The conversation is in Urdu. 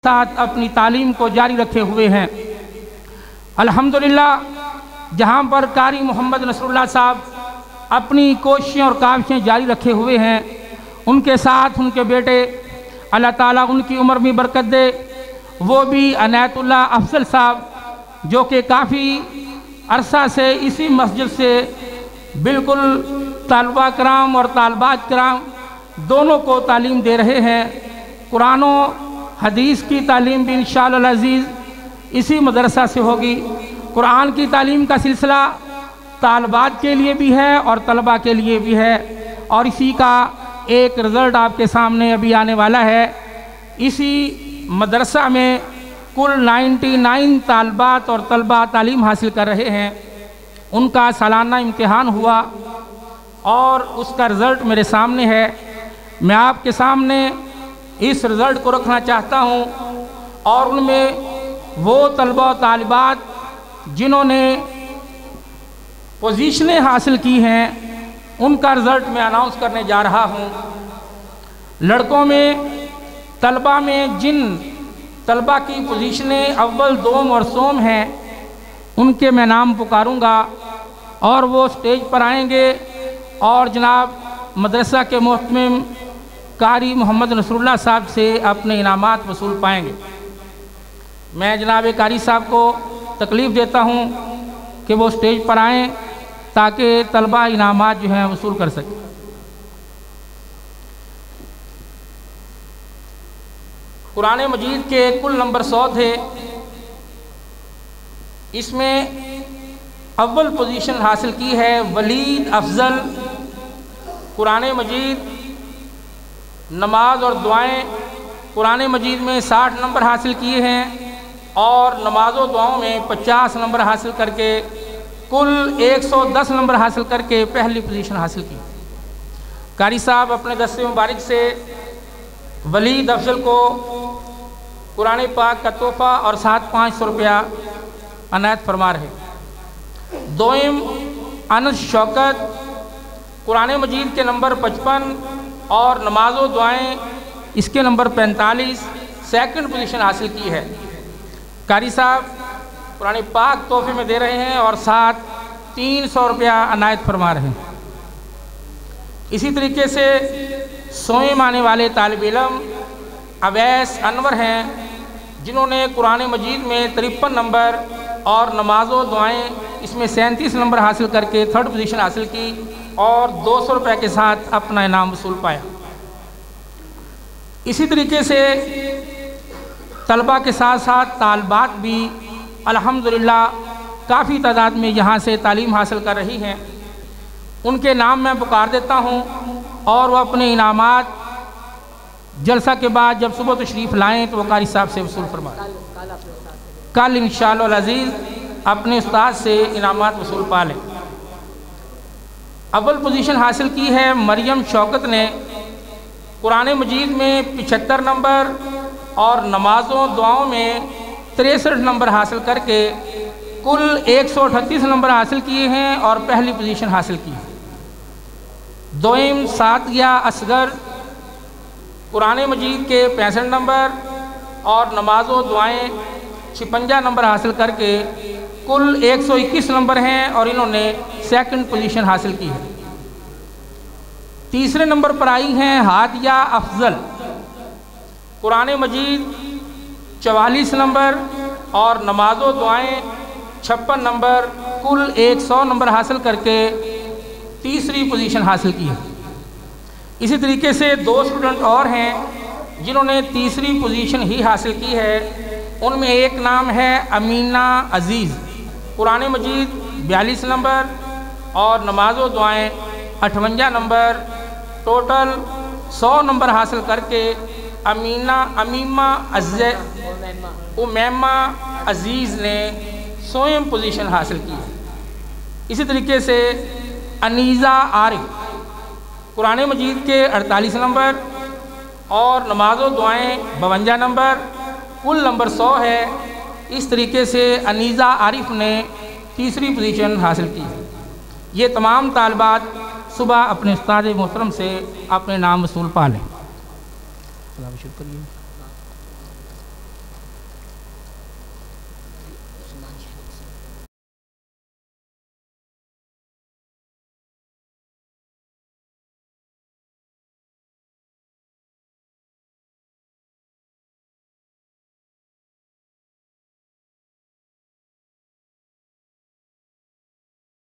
ساتھ اپنی تعلیم کو جاری رکھے ہوئے ہیں۔ الحمدللہ جہاں پر قاری محمد نصر اللہ صاحب اپنی کوششیں اور کاوشیں جاری رکھے ہوئے ہیں، ان کے ساتھ ان کے بیٹے اللہ تعالیٰ ان کی عمر میں برکت دے، وہ بھی عنایت اللہ افضل صاحب جو کہ کافی عرصہ سے اسی مسجد سے بالکل طالبہ کرام اور طالبات کرام دونوں کو تعلیم دے رہے ہیں۔ قرآن و حدیث کی تعلیم بھی انشاءاللہ العزیز اسی مدرسہ سے ہوگی۔ قرآن کی تعلیم کا سلسلہ طالبات کے لیے بھی ہے اور طلبہ کے لیے بھی ہے، اور اسی کا ایک رزلٹ آپ کے سامنے ابھی آنے والا ہے۔ اسی مدرسہ میں کل 99 طالبات اور طلبہ تعلیم حاصل کر رہے ہیں۔ ان کا سالانہ امتحان ہوا اور اس کا رزلٹ میرے سامنے ہے۔ میں آپ کے سامنے اس رزلٹ کو رکھنا چاہتا ہوں، اور ان میں وہ طلبہ و طالبات جنہوں نے پوزیشنیں حاصل کی ہیں ان کا رزلٹ میں اناؤنس کرنے جا رہا ہوں۔ لڑکوں میں طلبہ میں جن طلبہ کی پوزیشنیں اول، دوم اور سوم ہیں ان کے میں نام پکاروں گا اور وہ سٹیج پر آئیں گے اور جناب مدرسہ کے محتمم قاری محمد نصر اللہ صاحب سے اپنے انعامات وصول پائیں گے۔ میں جناب قاری صاحب کو تکلیف دیتا ہوں کہ وہ سٹیج پر آئیں تاکہ طلبہ انعامات جو ہیں وصول کر سکیں۔ قرآن مجید کے کل نمبر 100 تھے، اس میں اول پوزیشن حاصل کی ہے ولید افضل۔ قرآن مجید، نماز اور دعائیں قرآن مجید میں 60 نمبر حاصل کیے ہیں اور نماز و دعاؤں میں 50 نمبر حاصل کر کے کل 110 نمبر حاصل کر کے پہلی پوزیشن حاصل کی۔ قاری صاحب اپنے دست مبارک سے ولید افضل کو قرآن پاک کا تحفہ اور ساتھ 500 روپیہ عنایت فرما رہے۔ دوئم انس شوکت، قرآن مجید کے نمبر 55 اور نماز و دعائیں اس کے نمبر 45، سیکنڈ پوزیشن حاصل کی ہے۔ قاری صاحب قرآن پاک تحفے میں دے رہے ہیں اور ساتھ 300 روپیہ عنایت فرما رہے ہیں۔ اسی طریقے سے سوئم آنے والے طالب علم اویس انور ہیں جنہوں نے قرآن مجید میں 53 نمبر اور نماز و دعائیں اس میں 37 نمبر حاصل کر کے تھرڈ پوزیشن حاصل کی اور 200 روپے کے ساتھ اپنا انعام وصول پایا۔ اسی طریقے سے طلبہ کے ساتھ ساتھ طالبات بھی الحمدللہ کافی تعداد میں یہاں سے تعلیم حاصل کر رہی ہیں۔ ان کے نام میں پکار دیتا ہوں اور وہ اپنے انعامات جلسہ کے بعد جب صبح تشریف لائیں تو وہ قاری صاحب سے وصول فرمائیں۔ کل انشاءاللہ العزیز اپنے استاد سے انعامات وصول پا لیں۔ اول پوزیشن حاصل کی ہے مریم شوکت نے، قرآن مجید میں 75 نمبر اور نمازوں دعاؤں میں 63 نمبر حاصل کر کے کل 138 نمبر حاصل کیے ہیں اور پہلی پوزیشن حاصل کی ہے۔ دوئم سعدیہ اصغر، قرآن مجید کے 65 نمبر اور نماز و دعائیں 56 نمبر حاصل کر کے کل 121 نمبر ہیں اور انہوں نے سیکنڈ پوزیشن حاصل کی ہے۔ تیسرے نمبر پر آئی ہیں ہادیہ افضل، قرآن مجید 44 نمبر اور نماز و دعائیں 56 نمبر، کل 100 نمبر حاصل کر کے تیسری پوزیشن حاصل کی ہے۔ اسی طریقے سے 2 اسٹوڈنٹ اور ہیں جنہوں نے تیسری پوزیشن ہی حاصل کی ہے۔ ان میں ایک نام ہے امینہ عزیز، قرآن مجید 42 نمبر اور نماز و دعائیں 58 نمبر، ٹوٹل 100 نمبر حاصل کر کے امیمہ عزیز نے سوئم پوزیشن حاصل کی ہے۔ اسی طریقے سے انیزہ عارف، قرآن مجید کے 48 نمبر اور نماز و دعائیں 52 نمبر، کل نمبر 100 ہے۔ اس طریقے سے انیزہ عارف نے تیسری پوزیشن حاصل کی ہے۔ یہ تمام طالبات صبح اپنے استاد محترم سے اپنے نام وصول پا لیں۔ شکریہ۔